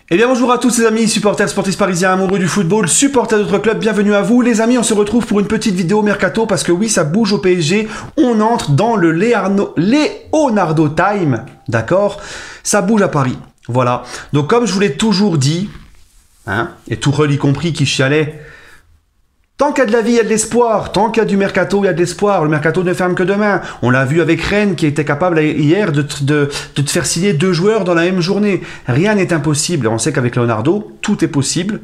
Eh bien bonjour à tous les amis, supporters sportifs parisiens, amoureux du football, supporters d'autres clubs, bienvenue à vous. Les amis, on se retrouve pour une petite vidéo mercato parce que oui, ça bouge au PSG. On entre dans le Leonardo Time, d'accord? Ça bouge à Paris, voilà. Donc comme je vous l'ai toujours dit, et Tuchel y compris qui chialait, tant qu'il y a de la vie, il y a de l'espoir. Tant qu'il y a du mercato, il y a de l'espoir. Le mercato ne ferme que demain. On l'a vu avec Rennes qui était capable hier de te faire signer 2 joueurs dans la même journée. Rien n'est impossible. On sait qu'avec Leonardo, tout est possible.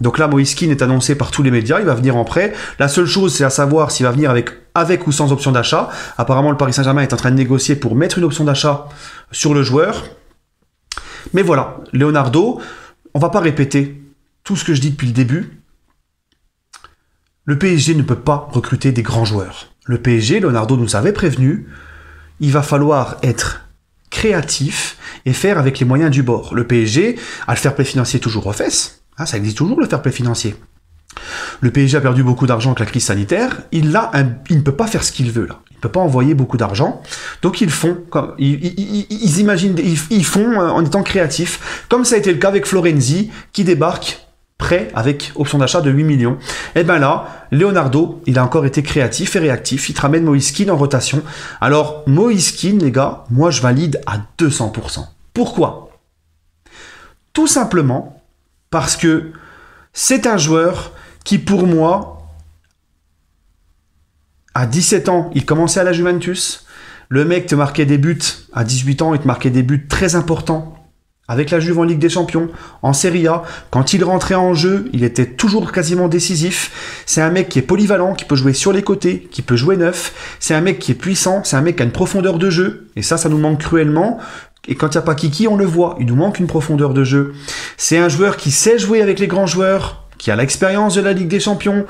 Donc là, Moïse Kean est annoncé par tous les médias. Il va venir en prêt. La seule chose, c'est à savoir s'il va venir avec ou sans option d'achat. Apparemment, le Paris Saint-Germain est en train de négocier pour mettre une option d'achat sur le joueur. Mais voilà, Leonardo, on va pas répéter tout ce que je dis depuis le début. Le PSG ne peut pas recruter des grands joueurs. Le PSG, Leonardo nous avait prévenu, il va falloir être créatif et faire avec les moyens du bord. Le PSG a le fair play financier toujours aux fesses. Ça existe toujours le fair play financier. Le PSG a perdu beaucoup d'argent avec la crise sanitaire. Il ne peut pas faire ce qu'il veut là. Il ne peut pas envoyer beaucoup d'argent. Donc ils font en étant créatifs, comme ça a été le cas avec Florenzi qui débarque prêt avec option d'achat de 8 millions. Et bien là, Leonardo, il a encore été créatif et réactif. Il te ramène Moïse Kean en rotation. Alors, Moïse Kean, les gars, moi je valide à 200%. Pourquoi? Tout simplement parce que c'est un joueur qui, pour moi, à 17 ans, il commençait à la Juventus. Le mec te marquait des buts. À 18 ans, il te marquait des buts très importants. Avec la Juve en Ligue des Champions, en Serie A, quand il rentrait en jeu, il était toujours quasiment décisif. C'est un mec qui est polyvalent, qui peut jouer sur les côtés, qui peut jouer neuf. C'est un mec qui est puissant, c'est un mec qui a une profondeur de jeu. Et ça nous manque cruellement. Et quand il n'y a pas Kiki, on le voit, il nous manque une profondeur de jeu. C'est un joueur qui sait jouer avec les grands joueurs, qui a l'expérience de la Ligue des Champions.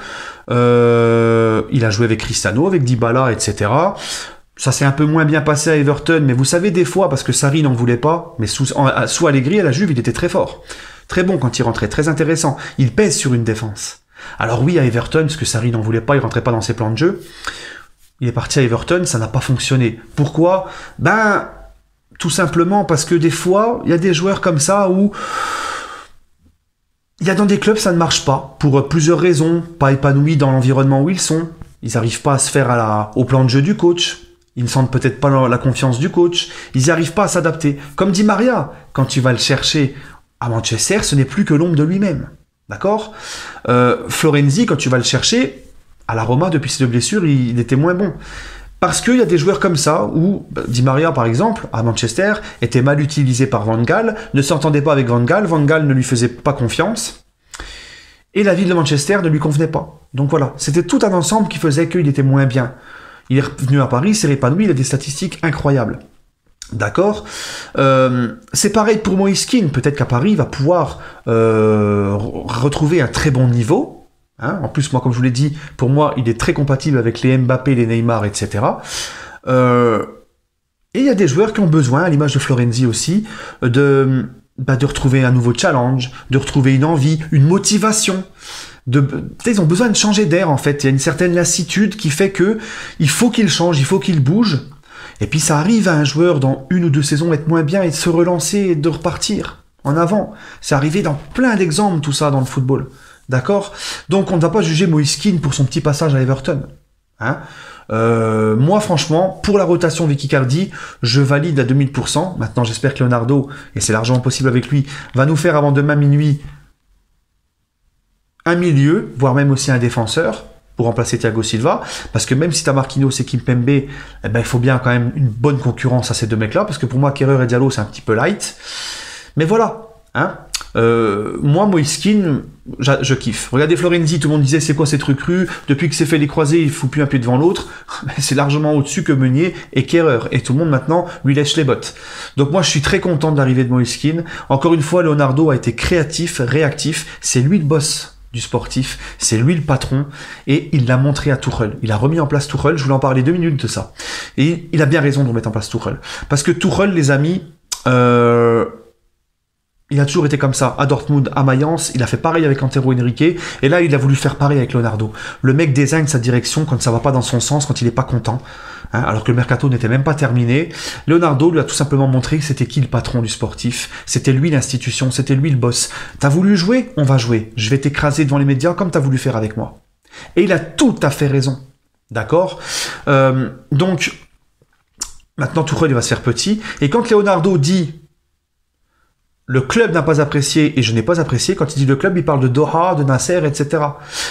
Il a joué avec Cristiano, avec Dybala, etc. Ça s'est un peu moins bien passé à Everton, mais vous savez, des fois, parce que Sarri n'en voulait pas, mais sous Allegri, à la Juve, il était très fort. Très bon quand il rentrait, très intéressant. Il pèse sur une défense. Alors oui, à Everton, parce que Sarri n'en voulait pas, il rentrait pas dans ses plans de jeu. Il est parti à Everton, ça n'a pas fonctionné. Pourquoi? Tout simplement parce que des fois, il y a des joueurs comme ça où il y a dans des clubs, ça ne marche pas, pour plusieurs raisons, pas épanouis dans l'environnement où ils sont. Ils n'arrivent pas à se faire au plan de jeu du coach. Ils ne sentent peut-être pas la confiance du coach. Ils n'y arrivent pas à s'adapter. Comme dit Maria, quand tu vas le chercher à Manchester, ce n'est plus que l'ombre de lui-même. D'accord? Florenzi, quand tu vas le chercher, à la Roma, depuis ses 2 blessures, il était moins bon. Parce qu'il y a des joueurs comme ça, où Di Maria, par exemple, à Manchester, était mal utilisé par Van Gaal, ne s'entendait pas avec Van Gaal ne lui faisait pas confiance, et la ville de Manchester ne lui convenait pas. Donc voilà, c'était tout un ensemble qui faisait qu'il était moins bien. Il est revenu à Paris, il s'est épanoui, il a des statistiques incroyables. D'accord? C'est pareil pour Moïse Kean. Peut-être qu'à Paris, il va pouvoir retrouver un très bon niveau. En plus, moi, comme je vous l'ai dit, pour moi, il est très compatible avec les Mbappé, les Neymar, etc. Et il y a des joueurs qui ont besoin, à l'image de Florenzi aussi, de retrouver un nouveau challenge, de retrouver une envie, une motivation. Ils ont besoin de changer d'air en fait. Il y a une certaine lassitude qui fait que il faut qu'il change, il faut qu'il bouge. Et puis ça arrive à un joueur dans 1 ou 2 saisons d'être moins bien et de se relancer et de repartir en avant. C'est arrivé dans plein d'exemples tout ça dans le football. D'accord? Donc on ne va pas juger Moïse Kean pour son petit passage à Everton. Moi franchement, pour la rotation Vicky Cardi, je valide à 2000%. Maintenant j'espère que Leonardo, et c'est largement possible avec lui, va nous faire avant demain minuit un milieu, voire même aussi un défenseur, pour remplacer Thiago Silva, parce que même si tu as Marquinhos et Kimpembe, il faut bien quand même une bonne concurrence à ces 2 mecs-là, parce que pour moi, Kehrer et Diallo, c'est un petit peu light. Mais voilà, moi, Moïse Kean, je kiffe. Regardez Florenzi, tout le monde disait, c'est quoi ces trucs crus? Depuis que c'est fait les croisés, il fout plus un pied devant l'autre. C'est largement au-dessus que Meunier et Kehrer. Et tout le monde, maintenant, lui lèche les bottes. Donc moi, je suis très content de l'arrivée de Moïse Kean. Encore une fois, Leonardo a été créatif, réactif. C'est lui le boss du sportif, c'est lui le patron, et il l'a montré à Tuchel. Il a remis en place Tuchel, je voulais en parler 2 minutes de ça. Et il a bien raison de remettre en place Tuchel. Parce que Tuchel, les amis, il il a toujours été comme ça. À Dortmund, à Mayence, il a fait pareil avec Antero Henrique. Et là, il a voulu faire pareil avec Leonardo. Le mec désigne sa direction quand ça va pas dans son sens, quand il est pas content. Hein, alors que le mercato n'était même pas terminé. Leonardo lui a tout simplement montré que c'était qui le patron du sportif. C'était lui l'institution, c'était lui le boss. T'as voulu jouer? On va jouer. Je vais t'écraser devant les médias comme t'as voulu faire avec moi. Et il a tout à fait raison. D'accord? Donc, maintenant, Tuchel, il va se faire petit. Et quand Leonardo dit « le club n'a pas apprécié et je n'ai pas apprécié », quand il dit le club, il parle de Doha, de Nasser, etc.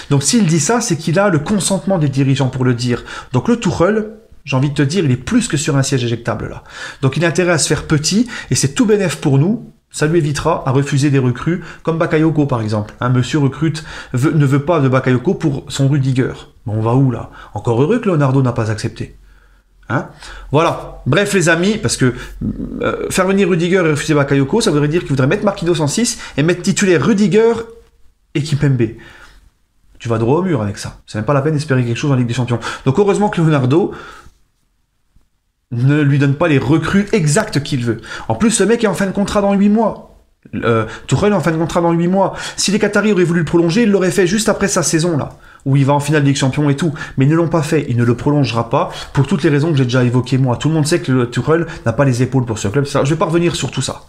Donc, s'il dit ça, c'est qu'il a le consentement des dirigeants pour le dire. Donc, le Tuchel, j'ai envie de te dire, il est plus que sur un siège éjectable, là. Donc, il a intérêt à se faire petit et c'est tout bénef pour nous. Ça lui évitera à refuser des recrues, comme Bakayoko par exemple. Un monsieur recrute, ne veut pas de Bakayoko pour son Rudiger. Mais on va où là? Encore heureux que Leonardo n'a pas accepté. Hein? Voilà. Bref les amis, parce que faire venir Rudiger et refuser Bakayoko, ça voudrait dire qu'il voudrait mettre Marquinhos en 6 et mettre titulaire Rudiger et Kimpembe. Tu vas droit au mur avec ça. C'est même pas la peine d'espérer quelque chose en Ligue des Champions. Donc heureusement que Leonardo ne lui donne pas les recrues exactes qu'il veut. En plus, ce mec est en fin de contrat dans 8 mois. Tuchel est en fin de contrat dans 8 mois. Si les Qataris auraient voulu le prolonger, ils l'auraient fait juste après sa saison, là, où il va en finale de Ligue des Champions et tout. Mais ils ne l'ont pas fait. Il ne le prolongera pas, pour toutes les raisons que j'ai déjà évoquées, moi. Tout le monde sait que Tuchel n'a pas les épaules pour ce club. Je ne vais pas revenir sur tout ça.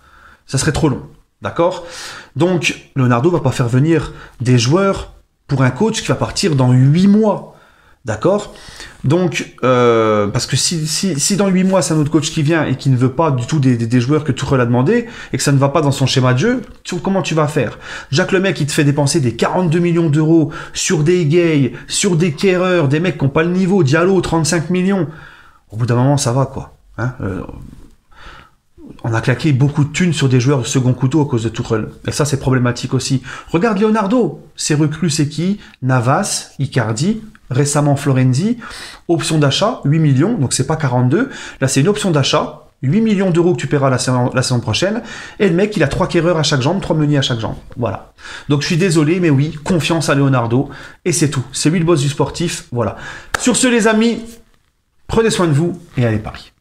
Ça serait trop long. D'accord? Donc, Leonardo va pas faire venir des joueurs pour un coach qui va partir dans 8 mois. D'accord? Donc, parce que si dans 8 mois, c'est un autre coach qui vient et qui ne veut pas du tout des joueurs que Tuchel a demandé, et que ça ne va pas dans son schéma de jeu, comment tu vas faire? Jacques le mec, il te fait dépenser des 42 millions d'euros sur des Gay, sur des Kehrer, des mecs qui n'ont pas le niveau, Diallo, 35 millions. Au bout d'un moment, ça va, quoi. Hein, on a claqué beaucoup de thunes sur des joueurs de second couteau à cause de Tuchel. Et ça, c'est problématique aussi. Regarde Leonardo. Ses recrues, c'est qui? Navas, Icardi, récemment Florenzi. Option d'achat, 8 millions, donc c'est pas 42. Là, c'est une option d'achat, 8 millions d'euros que tu paieras la saison prochaine. Et le mec, il a 3 Kehrer à chaque jambe, 3 Meunier à chaque jambe. Voilà. Donc je suis désolé, mais oui, confiance à Leonardo. Et c'est tout. C'est lui le boss du sportif. Voilà. Sur ce, les amis, prenez soin de vous et allez Paris.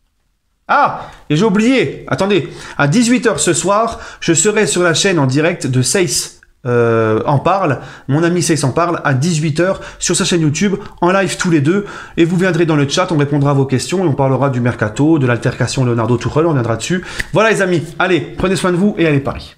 Ah, et j'ai oublié, attendez, à 18h ce soir, je serai sur la chaîne en direct de Seyss en parle, mon ami Seyss en parle, à 18h sur sa chaîne YouTube, en live tous les deux, et vous viendrez dans le chat, on répondra à vos questions, et on parlera du mercato, de l'altercation Leonardo Tuchel, on viendra dessus. Voilà les amis, allez, prenez soin de vous, et allez Paris.